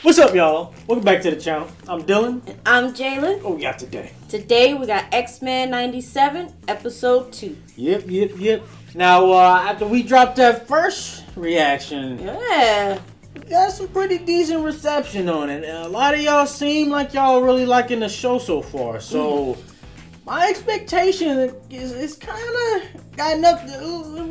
What's up, y'all? Welcome back to the channel. I'm Dylan. And I'm Jalen. What we got today? Today we got X-Men 97, Episode 2. Yep. Now, after we dropped that first reaction, Yeah. we got some pretty decent reception on it. A lot of y'all seem like y'all really liking the show so far. So, my expectation is kind of gotten up, it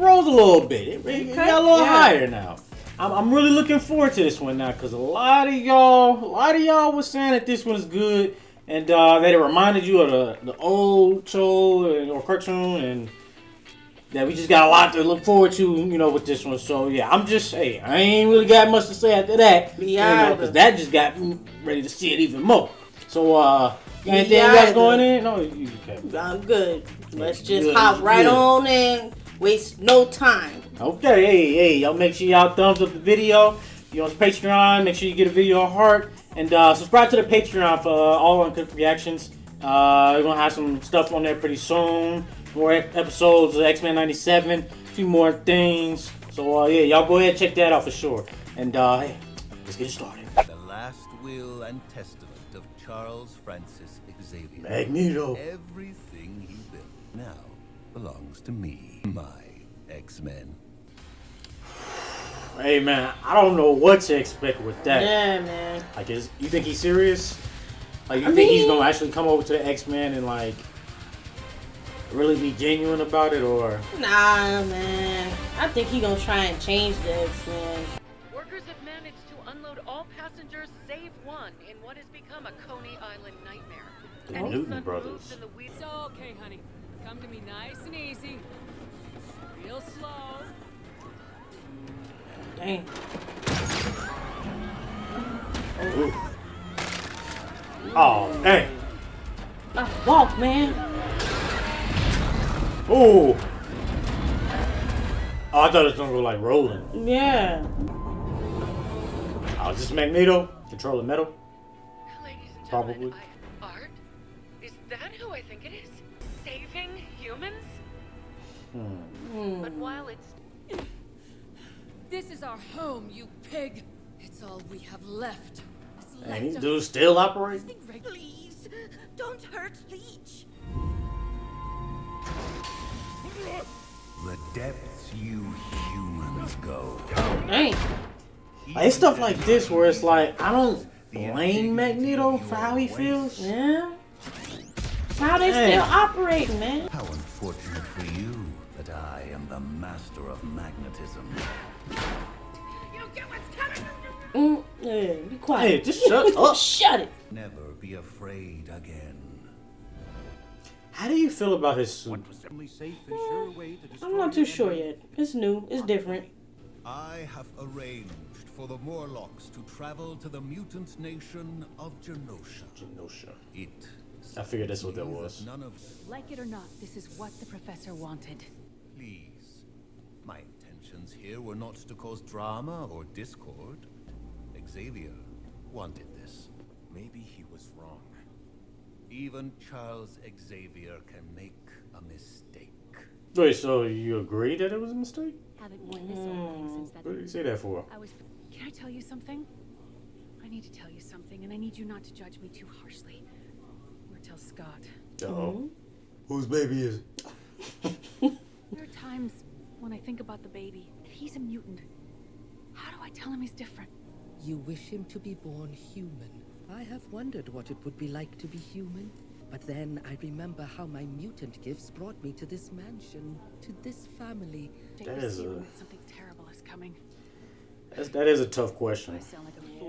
rose a little bit. It got a little higher now. I'm really looking forward to this one now because a lot of y'all was saying that this one's good and that it reminded you of the old show or cartoon, and that we just got a lot to look forward to, with this one. So yeah, I ain't really got much to say after that, because that just got me ready to see it even more. So anything you guys going in? No, you okay. I'm good. Let's just hop right on and waste no time. Okay, hey, y'all make sure y'all thumbs up the video. If you're on Patreon, make sure you get a video a heart. And subscribe to the Patreon for all uncut reactions. We're going to have some stuff on there pretty soon. More episodes of X-Men 97. A few more things. So, yeah, y'all go ahead and check that out for sure. And, hey, let's get started. The last will and testament of Charles Francis Xavier. Magneto. Everything he built now belongs to me. My X-Men. Hey, man, I don't know what to expect with that. Yeah, man. Like, you think he's serious? Like, you think he's going to actually come over to the X-Men and, like, really be genuine about it, or? Nah, man. I think he's going to try and change the X-Men. Workers have managed to unload all passengers save one in what has become a Coney Island nightmare. The Any Newton sudden brothers. moves in the wheel- It's okay, honey. Come to me nice and easy. Real slow. Dang. Ooh. Oh, dang. Walk, man. Ooh. Oh, I thought it was gonna go like rolling. Yeah. Oh, is this Magneto controlling metal? Ladies and Probably. gentlemen, Art? Is that who I think it is? Saving humans? But while it's This is our home, you pig. It's all we have left. And these dudes still operating? Please, don't hurt Leech. The depths you humans go. Dang. Like, it's stuff like this where it's like, I don't blame Magneto for how he feels. Yeah. How they still operating, man. How unfortunate for you that I am the master of magnetism. You get what's coming. Yeah, be quiet. Hey, just shut up. Shut it. Never be afraid again. How do you feel about his suit? I'm not too sure yet. It's new. It's different. I have arranged for the Morlocks to travel to the mutant nation of Genosha. Genosha. It. I figured that's what that was. None of. Like it or not, this is what the professor wanted. Please. My intentions here were not to cause drama or discord. Xavier wanted this. Maybe he was wrong. Even Charles Xavier can make a mistake. Wait, so you agree that it was a mistake? Haven't worn this old thing since that. What did you say that for? Can I tell you something? I need to tell you something, and I need you not to judge me too harshly. Or tell Scott. Uh-oh. Whose baby is it? There are times when I think about the baby. If he's a mutant, how do I tell him he's different? You wish him to be born human. I have wondered what it would be like to be human. But then I remember how my mutant gifts brought me to this mansion, to this family. That is feeling that something terrible is coming. That is a tough question. I sound like a fool.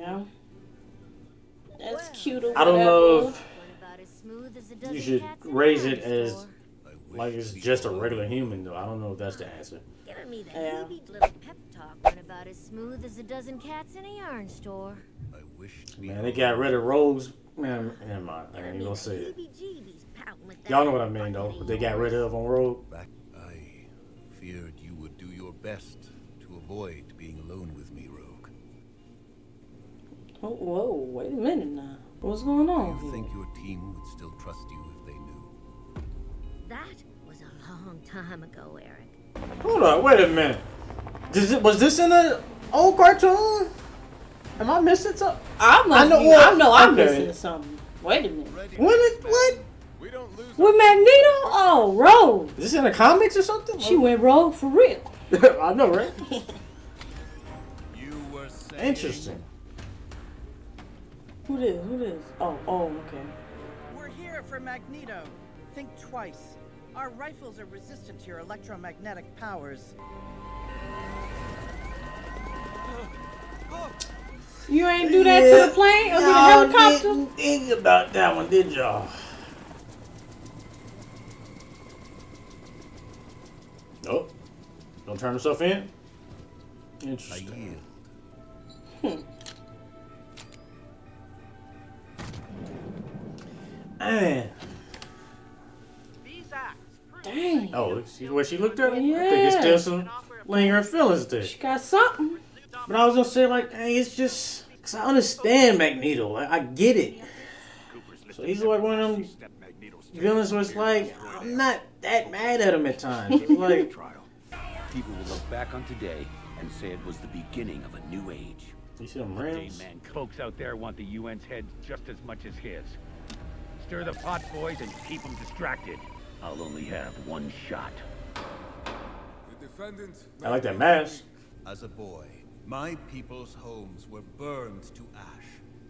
Yeah. That's cute or I don't know if About as smooth as a dozen you should cats in raise an it iron as store. like it's just a regular human, though. I don't know if that's the answer. Giving me the Yeah. heebie little pep talk, but about as smooth as a dozen cats in a yarn store. I wish to be. Man, they got rid of Rose. Man, never mind. I ain't gonna say it. Heebie-jeebies pouting with that Y'all know what I mean, though. What they got rid of on Rogue. Back, I feared you would do your best to avoid being alone with me, Rogue. Oh, whoa, wait a minute now. What's going on? Do you think your team would still trust you if they knew? That was a long time ago, Eric. Hold on, wait a minute. Was this in the old cartoon? Am I missing something? I know I'm missing something. Wait a minute. What? We don't lose With Magneto? Oh, rogue. Is this in the comics or something? She went rogue for real. I know, right? You were saying... Interesting. Who this? Oh, okay. We're here for Magneto. Think twice. Our rifles are resistant to your electromagnetic powers. You ain't do that to the plane or to the helicopter? Didn't think about that one, did y'all? Nope. Don't turn himself in? I Interesting. yield. Man. These acts prove Dang. Oh, see where she looked at him? I Yeah. think it's still some lingering feelings there. She got something. But I was gonna say, like, hey, it's just... Because I understand Magneto. Like, I get it. So he's like one of them villains where it's like, I'm not that mad at him at times. It's like... People will look back on today and say it was the beginning of a new age. You see them rims? Man, folks out there want the UN's head just as much as his. Stir the pot, boys, and keep them distracted. I'll only have one shot. I like that mask. As a boy, my people's homes were burned to ash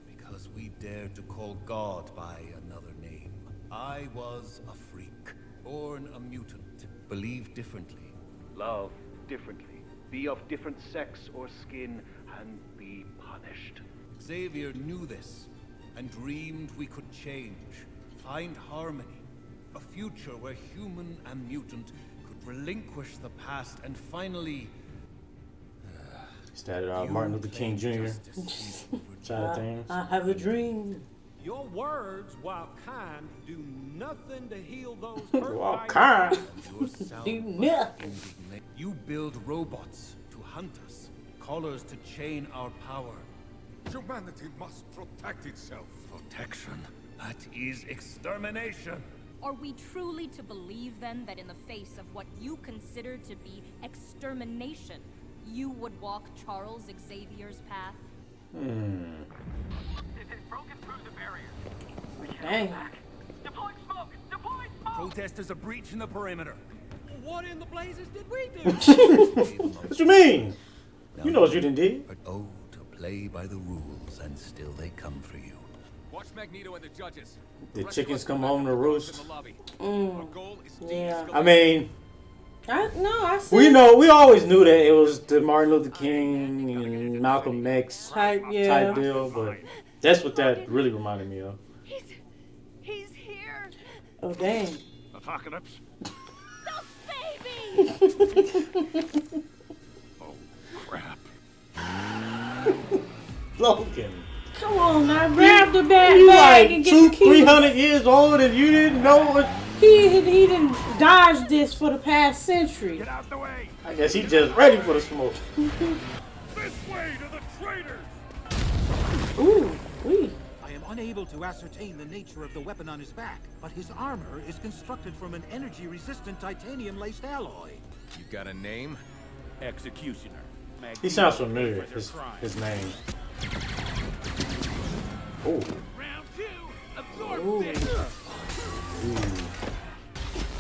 because we dared to call God by another name. I was a freak, born a mutant, believed differently. Love differently. Be of different sex or skin and be punished. Xavier knew this and dreamed we could change, find harmony, a future where human and mutant could relinquish the past and finally... Started out Martin Luther King Jr. side of things. I have a dream. Your words, while kind, do nothing to heal those hurt Well, by kind. Do nothing. You build robots to hunt us, collars to chain our power. Humanity must protect itself. Protection. That is extermination. Are we truly to believe then that in the face of what you consider to be extermination, you would walk Charles Xavier's path? It has broken through the barrier. Dang. Deploy smoke! Deploy smoke! Protesters are breaching the perimeter. What in the blazes did we do? What you mean? You know what you done did. But oh, to play by the rules, and still they come for you. Watch Magneto and the judges. The chickens come home to roost. Our goal is Yeah. I mean, I see. we always knew that it was the Martin Luther King and Malcolm X Type deal, but that's what that really reminded me of. He's here. Oh, dang. Apocalypse. Baby! Oh, crap. Logan. Come on now, grab the bag You and like get the keys. 300 years old and you didn't know what... He didn't dodge this for the past century. Get out the way. I guess he's just ready for the smoke. this way to the traitors! Ooh, wee. I am unable to ascertain the nature of the weapon on his back, but his armor is constructed from an energy-resistant titanium-laced alloy. You got a name? Executioner. He sounds familiar, his name. Oh. Round two, absorb this!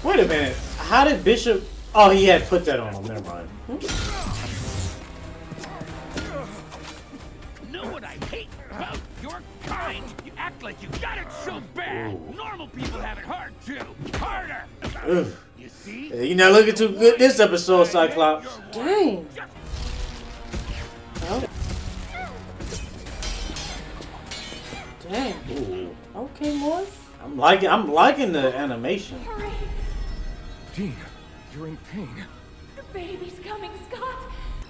Wait a minute. How did Bishop... Oh, he had put that on him. Never mind. Know what I hate about your kind? You act like you got it so bad. Ooh. Normal people have it hard too. Harder. Ugh. You see? Yeah, you're not looking too good this episode, Cyclops. Dang. Oh. Dang. Ooh. Okay, Morph. I'm liking the animation. Jean, you're in pain. The baby's coming, Scott!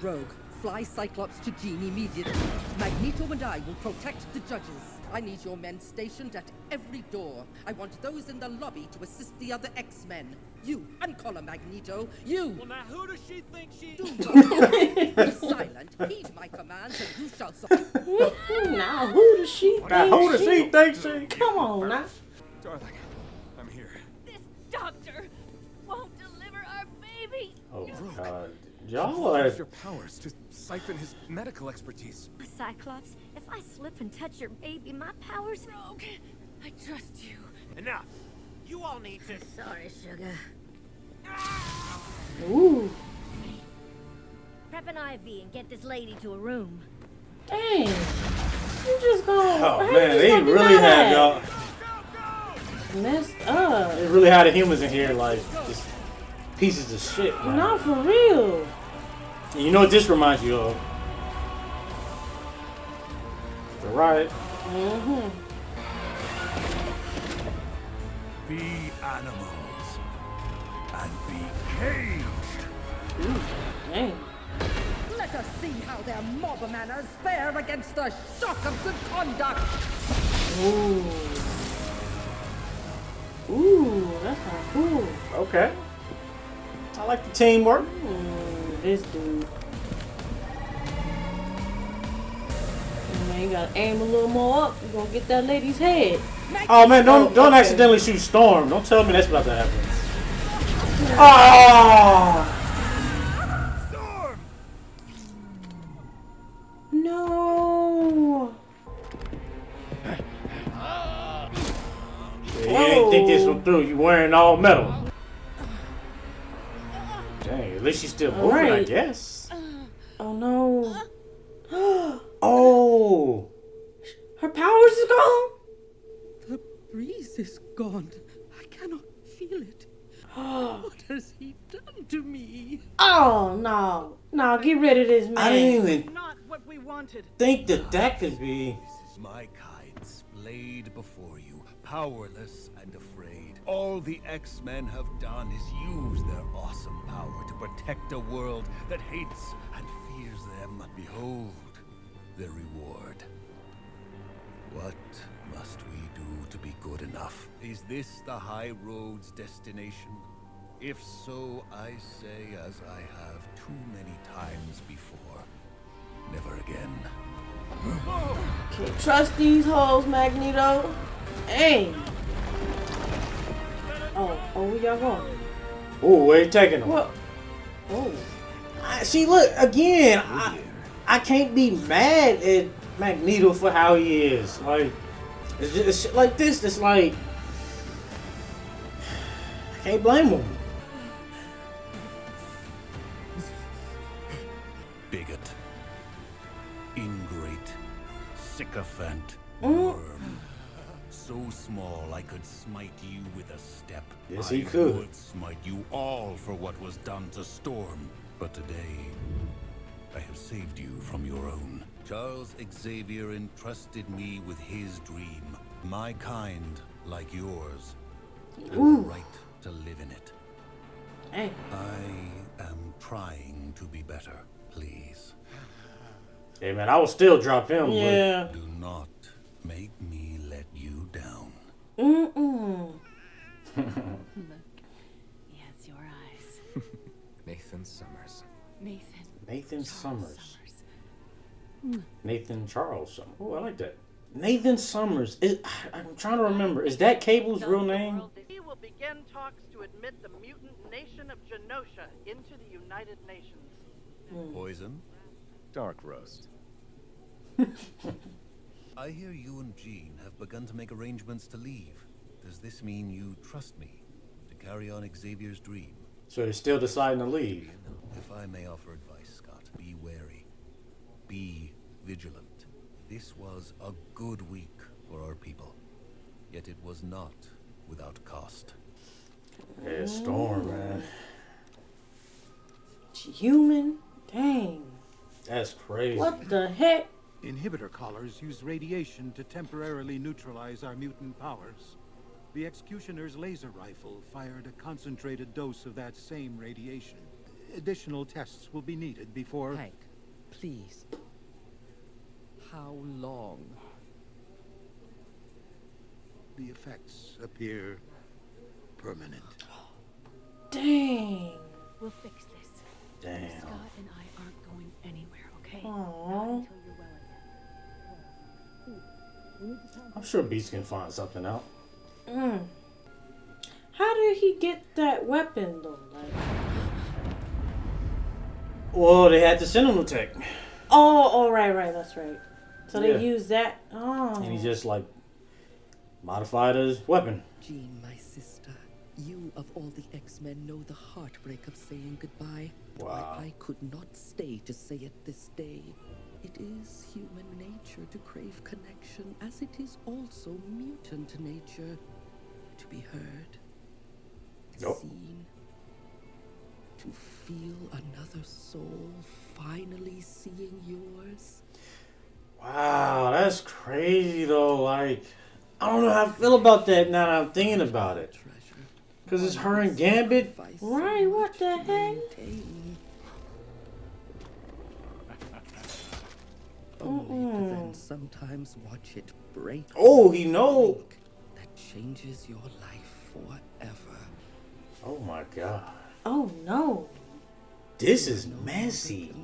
Rogue, fly Cyclops to Jean immediately. Magneto and I will protect the judges. I need your men stationed at every door. I want those in the lobby to assist the other X-Men. You, uncollar Magneto, you! Well, now who does she think she Do not be silent. Heed my commands and you shall Now, who does she think? Now, who does she think she? Come on now. Darling, I'm here. This doctor won't deliver our baby! Oh my God. Y'all are... Use your powers to siphon his medical expertise. Cyclops, if I slip and touch your baby, my powers... Rogue, I trust you. Enough. You all need to... Sorry, sugar. Ooh. Prep an IV and get this lady to a room. Dang. You just gonna... Oh man, they really had y'all messed up. They really had the humans in here like just pieces of shit, man. Not for real. And you know what this reminds you of? The riot. Mm-hmm. Be animals and be caged. Ooh, dang. Let us see how their mob manners fare against the shock of good conduct. Ooh. Ooh, that sounds cool. Okay. I like the teamwork. This dude. Man, you gotta aim a little more up. You're gonna get that lady's head. Oh man, don't accidentally shoot Storm. Don't tell me that's about to happen. Oh! Storm! No. Yeah, you didn't think this one through. You wearing all metal. Dang, at least she's still moving, I Right. guess. Oh no. Oh! Her powers is gone. The breeze is gone. I cannot feel it. What has he done to me? Oh no. No, get rid of this man. I didn't even Not what we wanted. think that could be. This is my kind splayed before you, powerless and afraid. All the X-Men have done is use their awesome power to protect a world that hates and fears them. Behold their reward. What must we do to be good enough? Is this the High Road's destination? If so, I say as I have too many times before, never again. Can't trust these hoes, Magneto. Hey. Oh, where y'all going? Oh, where you taking them? What? Oh. See, look again. I can't be mad at Magneto for how he is. Like, it's just shit like this. It's like I can't blame him. Bigot. Ingrate. Sycophant. Worm. So small I could smite you with a step. Yes, he I could. would smite you all for what was done to Storm. But today, I have saved you from your own. Charles Xavier entrusted me with his dream. My kind, like yours, have the right to live in it. Hey. I am trying to be better. Please. Hey man, I will still drop him. Yeah. Do not make me let you down. Mm-mm. Look. Yeah, it's your eyes. Nathan Summers. Nathan Summers. Nathan Charles Summers. Oh, I like that. Nathan Summers. I'm trying to remember. Is that Cable's real name? We will begin talks to admit the mutant nation of Genosha into the United Nations. Poison? Dark roast. I hear you and Jean have begun to make arrangements to leave. Does this mean you trust me to carry on Xavier's dream? So they're still deciding to leave. If I may offer advice, Scott, be wary. Be vigilant. This was a good week for our people. Yet it was not without cost. Yeah, Storm, man. Human? Dang. That's crazy. What the heck? Inhibitor collars use radiation to temporarily neutralize our mutant powers. The Executioner's laser rifle fired a concentrated dose of that same radiation. Additional tests will be needed before... Hank, please. How long? The effects appear permanent. Dang. We'll fix this. Damn. Scott and I aren't going anywhere, okay? Aww. I'm sure Beast can find something out. How did he get that weapon though? Like... Well, they had to send him to tech. Oh, right, that's right. So they use that. Oh. And he just like modified his weapon. Jean, my sister, you of all the X-Men know the heartbreak of saying goodbye. Wow. Why I could not stay to say it this day. It is human nature to crave connection, as it is also mutant nature to be heard, seen, to feel another soul finally seeing yours. Wow, that's crazy though. Like, I don't know how I feel about that now that I'm thinking about it. Because it's her and Gambit. Right, what the heck? Only to then sometimes watch it break. Oh, he know. That changes your life forever. Oh my god. Oh no. This is messy.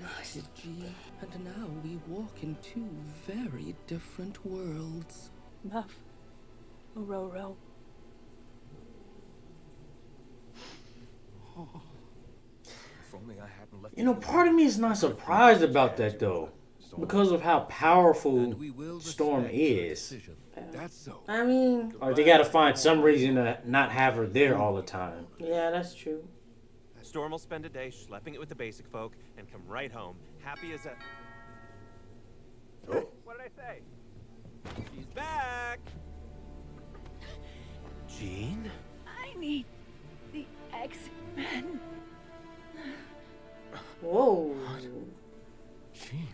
And now we walk in two very different worlds. Muff. Aurora. If only I hadn't left. You know, part of me is not surprised about that though. Because of how powerful Storm is. That's so. I mean, Like they gotta find some reason to not have her there all the time. yeah, that's true. Storm will spend a day schlepping it with the basic folk and come right home, happy as a... Oh. What did I say? She's back! Jean? I need the X-Men. Whoa. Jean?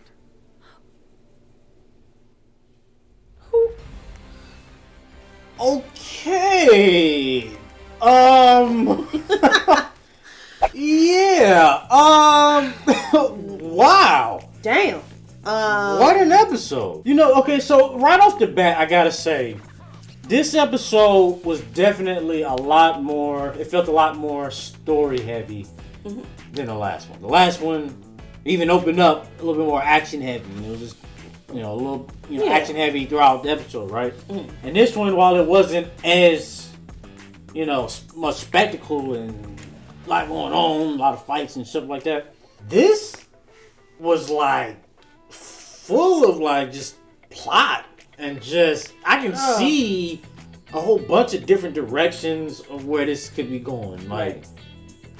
Okay. Yeah. Wow. Damn. What an episode. You know, okay, so right off the bat, I gotta say, this episode was definitely a lot more, it felt a lot more story heavy than the last one. The last one even opened up a little bit more action heavy. It was just, a little, action heavy throughout the episode, right? And this one, while it wasn't as, much spectacle and a lot going on, a lot of fights and stuff like that, this was like full of like just plot and just I can see a whole bunch of different directions of where this could be going. Like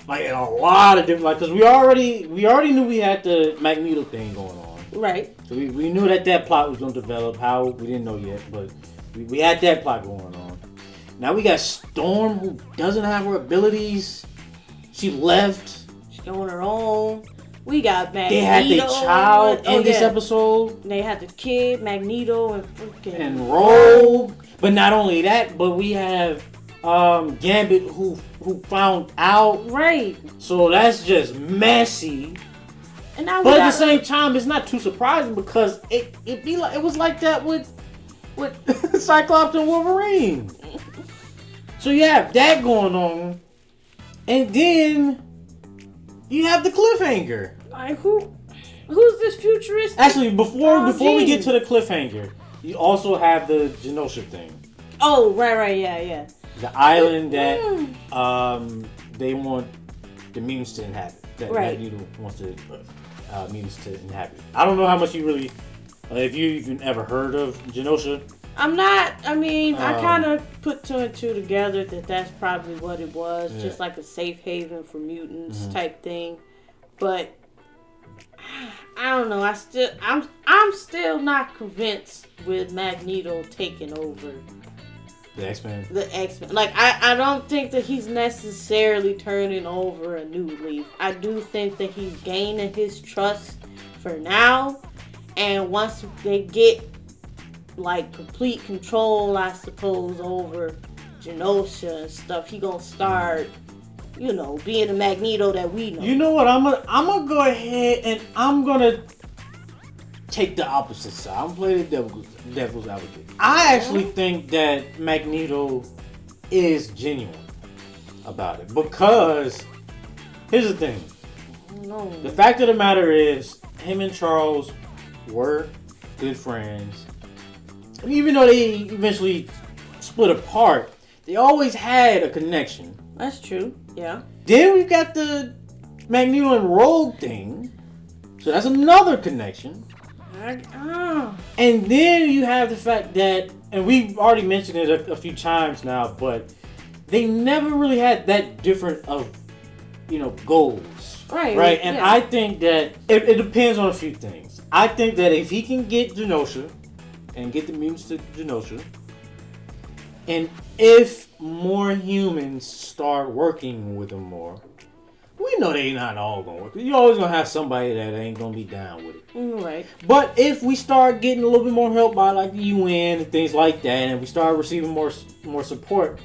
in a lot of different, because we already knew we had the Magneto thing going on. Right. So we knew that plot was going to develop. How, we didn't know yet, but we had that plot going on. Now we got Storm, who doesn't have her abilities. She left. She's on her own. We got Magneto. They had their child in this episode. They had the kid, Magneto, and freaking and Rogue. But not only that, but we have Gambit who found out. Right. So that's just messy. And now but at the same time, it's not too surprising because it was like that with Cyclops and Wolverine. So you have that going on, and then you have the cliffhanger. Like who's this futurist? Actually, before we get to the cliffhanger, you also have the Genosha thing. Oh, right, yeah. The island that they want the mutants to inhabit. That Magneto wants to mutants to inhabit. I don't know how much you really, if you even ever heard of Genosha. I kind of put two and two together that that's probably what it was, just like a safe haven for mutants type thing. But I don't know. I'm still not convinced with Magneto taking over the X-Men. Like I don't think that he's necessarily turning over a new leaf. I do think that he's gaining his trust for now, and once they get like complete control, I suppose, over Genosha and stuff, he gonna start, being the Magneto that we know. You know what? I'm gonna go ahead and I'm gonna take the opposite side. I'm gonna play the devil's advocate. I actually think that Magneto is genuine about it because here's the thing. No. The fact of the matter is, him and Charles were good friends. Even though they eventually split apart, they always had a connection. That's true, yeah. Then we've got the Magneto and Rogue thing. So that's another connection. And then you have the fact that, and we've already mentioned it a few times now, but they never really had that different of, goals. Right? And I think that it depends on a few things. I think that if he can get Genosha and get the mutants to Genosha, and if more humans start working with him more, we know they not all gonna work. You're always gonna have somebody that ain't gonna be down with it. Right. But if we start getting a little bit more help by like the UN and things like that, and we start receiving more support,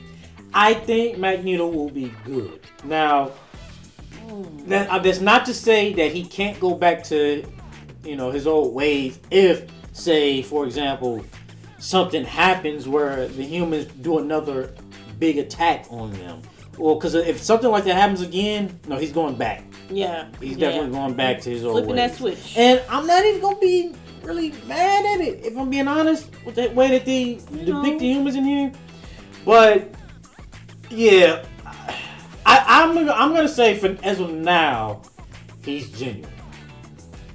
I think Magneto will be good. Now, that's not to say that he can't go back to, his old ways if, say, for example, something happens where the humans do another big attack on them. Well, because if something like that happens again, no, he's going back. Yeah. He's definitely going back to his old ways. Flipping that switch. And I'm not even going to be really mad at it, if I'm being honest, with the way that they depict the humans in here. But, yeah, I'm going to say, as of now, he's genuine.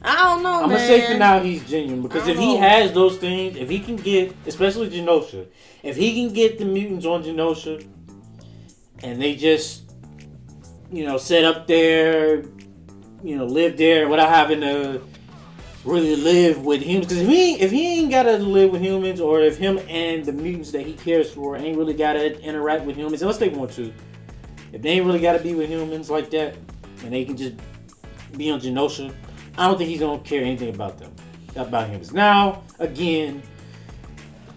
I don't know, I'm going to say for now he's genuine. Because if he has those things, if he can get, especially Genosha, if he can get the mutants on Genosha, and they just, set up there, live there without having to really live with humans. Because if he ain't got to live with humans, or if him and the mutants that he cares for ain't really got to interact with humans, unless they want to, if they ain't really got to be with humans like that, and they can just be on Genosha, I don't think he's going to care anything about humans. Now, again,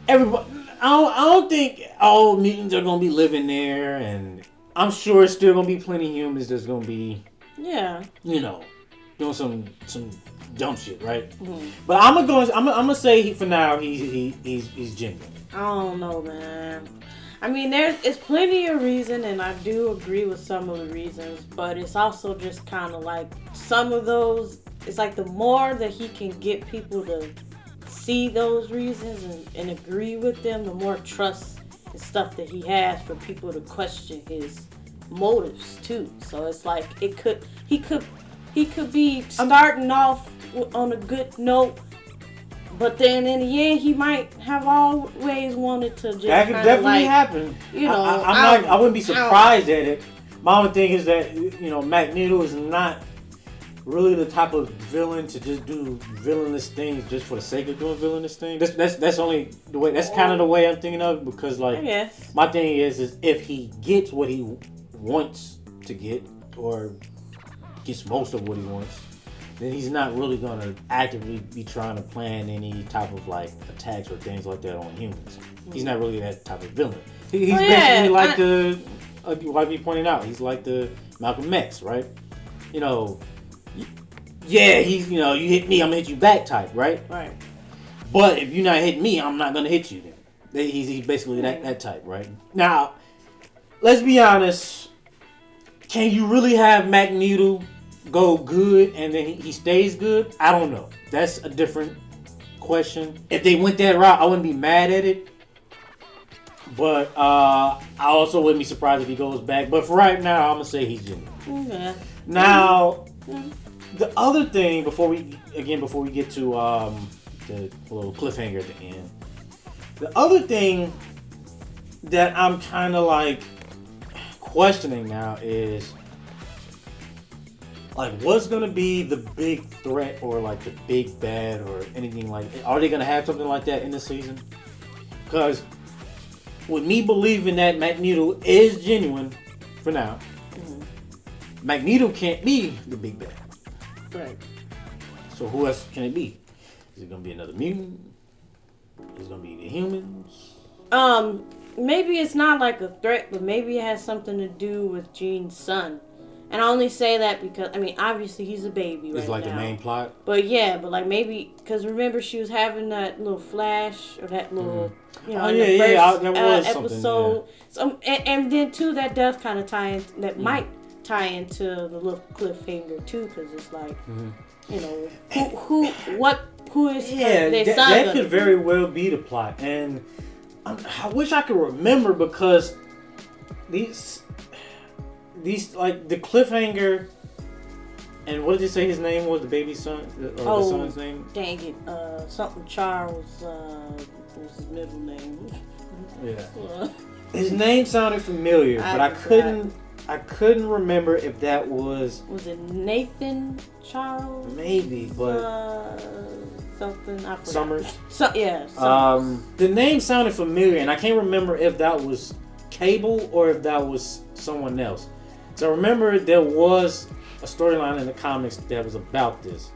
everybody... I don't think all mutants are gonna be living there, and I'm sure it's still gonna be plenty of humans that's gonna be, doing some dumb shit, right? Mm-hmm. But I'm gonna say for now he's genuine. I don't know, man. I mean, it's plenty of reason, and I do agree with some of the reasons, but it's also just kind of like some of those. It's like the more that he can get people to see those reasons and agree with them, the more trust and stuff that he has for people to question his motives too. So it's like he could be starting off on a good note, but then in the end he might have always wanted to just that could definitely happen. I wouldn't be surprised at it. My only thing is that Magneto is not really the type of villain to just do villainous things just for the sake of doing villainous things. That's only the way. That's kind of the way I'm thinking of, because my thing is if he gets what he wants to get, or gets most of what he wants, then he's not really gonna actively be trying to plan any type of attacks or things like that on humans. He's not really that type of villain. He's basically like we pointed out, he's like the Malcolm X, right? Yeah, he's, you hit me, I'm gonna hit you back type, right? Right. But if you're not hitting me, I'm not gonna hit you then. He's basically that type, right? Now, let's be honest. Can you really have Magneto go good and then he stays good? I don't know. That's a different question. If they went that route, I wouldn't be mad at it. But I also wouldn't be surprised if he goes back. But for right now, I'm gonna say he's genuine. Yeah. Now. The other thing, before we get to the little cliffhanger at the end, the other thing that I'm kind of questioning now is what's gonna be the big threat or the big bad or anything like that? Are they gonna have something like that in the season? Because with me believing that Magneto is genuine for now, Magneto can't be the big bad. Right. So who else can it be? Is it gonna be another mutant? Is it gonna be the humans? Maybe it's not a threat, but maybe it has something to do with Jean's son. And I only say that because obviously he's a baby right now. It's the main plot. But maybe because remember she was having that little flash or that little that was episode. So and then too that does kind of tie in that might tie into the little cliffhanger too, because it's who is their son? That could very well be the plot, and I wish I could remember, because these the cliffhanger And what did you say his name was? The baby's son, or the son's name? Dang it, something Charles was his middle name. Yeah. His name sounded familiar, but I couldn't remember if that was. Was it Nathan Charles? Maybe, but something I forgot. Summers. Summers. The name sounded familiar, and I can't remember if that was Cable or if that was someone else. So I remember there was a storyline in the comics that was about this.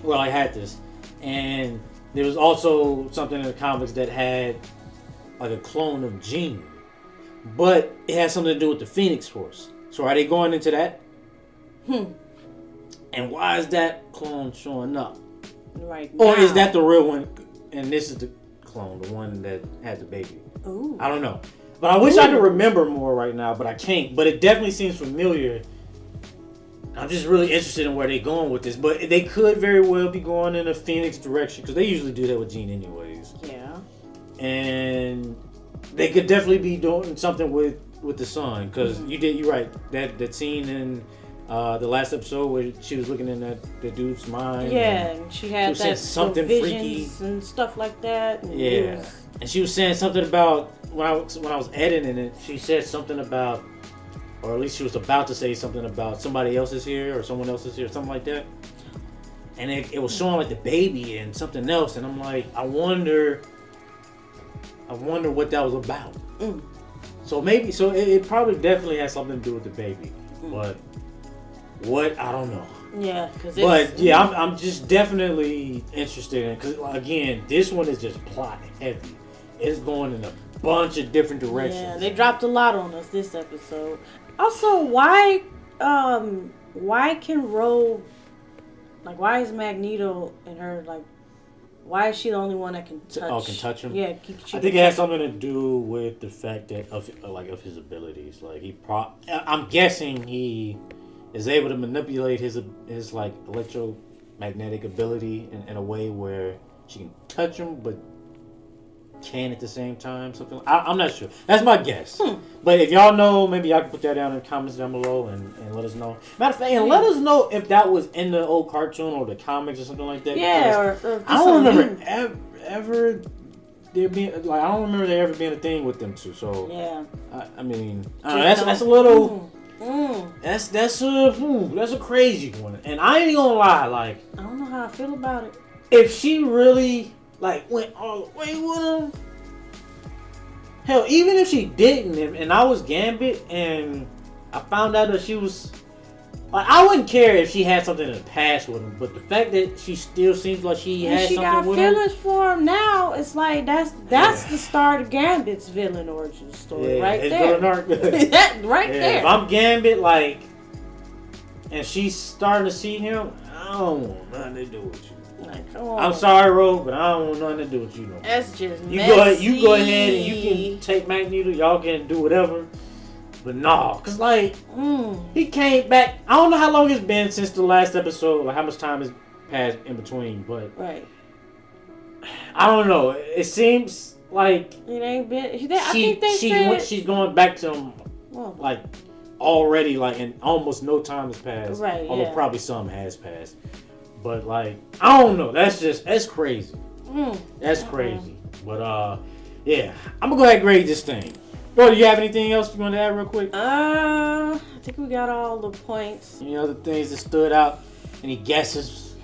Well, I had this, and there was also something in the comics that had like a clone of Jean, but it has something to do with the Phoenix Force. So are they going into that? And why is that clone showing up? Right now. Or is that the real one? And this is the clone, the one that had the baby. Ooh. I don't know. But I wish I could remember more right now, but I can't. But it definitely seems familiar. I'm just really interested in where they're going with this. But they could very well be going in a Phoenix direction, because they usually do that with Jean anyways. Yeah. And they could definitely be doing something with the son, because you're right. That scene in the last episode where she was looking in the dude's mind. Yeah, and she had that something visions freaky and stuff like that. And yeah, and she was saying something about when I was editing it. She said something about, or at least she was about to say something about somebody else is here or someone else is here, something like that. And it was showing like the baby and something else, and I'm like, I wonder what that was about. So maybe, it probably definitely has something to do with the baby, but what, I don't know. Yeah, but yeah, I'm just definitely interested in, because again, this one is just plot heavy. It's going in a bunch of different directions. Yeah, they dropped a lot on us this episode. Also, why can Rogue, like, why is Magneto and her, like, why is she the only one that can touch? Oh, can touch him? Yeah, I think it has something to do with the fact that of his abilities. Like I'm guessing he is able to manipulate his like electromagnetic ability in a way where she can touch him, but can at the same time. Something I'm not sure. That's my guess. But if y'all know, maybe y'all can put that down in the comments down below and let us know. Matter of fact, and let us know if that was in the old cartoon or the comics or something like that. Yeah, or I don't remember ever there being, like, I don't remember there ever being a thing with them two. So yeah, I mean, that's a little. That's a crazy one, and I ain't gonna lie. Like, I don't know how I feel about it. If she really like went all the way with him, hell, even if she didn't, and I was Gambit, and I found out that she was like, I wouldn't care if she had something in the past with him, but the fact that she still seems like she has something with him. She got feelings for him now. It's like that's the start of Gambit's villain origin story right there. That right there. If I'm Gambit, like, and she's starting to see him, I don't want nothing to do with you. Like, come on. I'm sorry, Rogue, but I don't want nothing to do with you no more. That's just you messy. You go ahead and you can take Magneto. Y'all can do whatever. But nah, cause like he came back. I don't know how long it's been since the last episode, like how much time has passed in between. But right, I don't know. It seems like it ain't been. I think they said she's going back to him like already, like, and almost no time has passed. Right, although yeah. probably some has passed. But like, I don't know. That's crazy. That's crazy. But yeah, I'm gonna go ahead and grade this thing. Bro, do you have anything else you want to add real quick? I think we got all the points. Any other things that stood out? Any guesses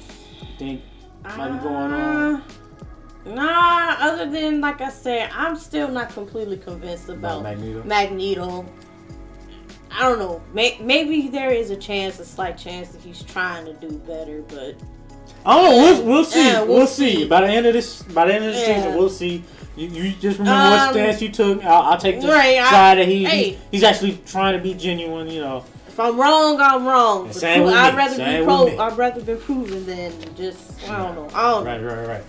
you think might be going on? Nah, other than, like I said, I'm still not completely convinced about Magneto. I don't know. Maybe there is a slight chance that he's trying to do better, but I don't know. We'll see. We'll see. By the end of this season, we'll see. You just remember what stance you took. I'll take the side that he's actually trying to be genuine. You know, if I'm wrong, I'm wrong. I'd rather be proven than just I don't know. Right.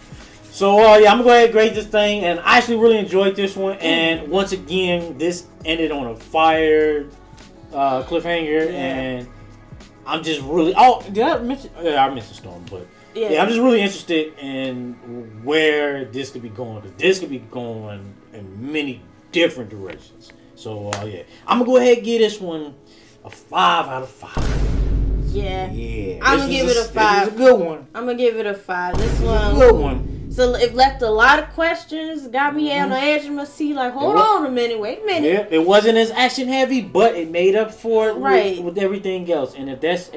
So yeah, I'm gonna go ahead and grade this thing, and I actually really enjoyed this one. And once again, this ended on a fire cliffhanger, and I'm just really did I mention? Yeah, I mentioned Storm, but. Yeah, I'm just really interested in where this could be going, because this could be going in many different directions. So yeah, I'm gonna go ahead and give this one a 5 out of 5. Yeah. Yeah. I'm gonna give it a 5. This is a good one. I'm gonna give it a 5. This one. A good one. So it left a lot of questions. Got me on the edge of my seat. Like, hold on a minute. Wait a minute. Yeah, it wasn't as action heavy, but it made up for it Right. with everything else. And if that's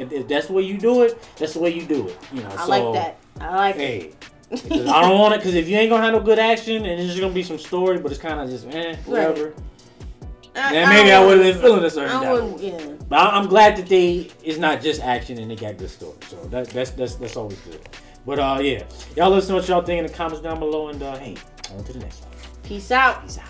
the way you do it, that's the way you do it. You know. I like that. I like it. Because I don't want it. Because if you ain't gonna have no good action and it's just gonna be some story, but it's kind of just whatever. Then maybe I would have been feeling a certain doubt. Yeah. But I'm glad that it's not just action and they got good story. So that's always good. But yeah, y'all listen to what y'all think in the comments down below, and hey, on to the next one. Peace out. Peace out.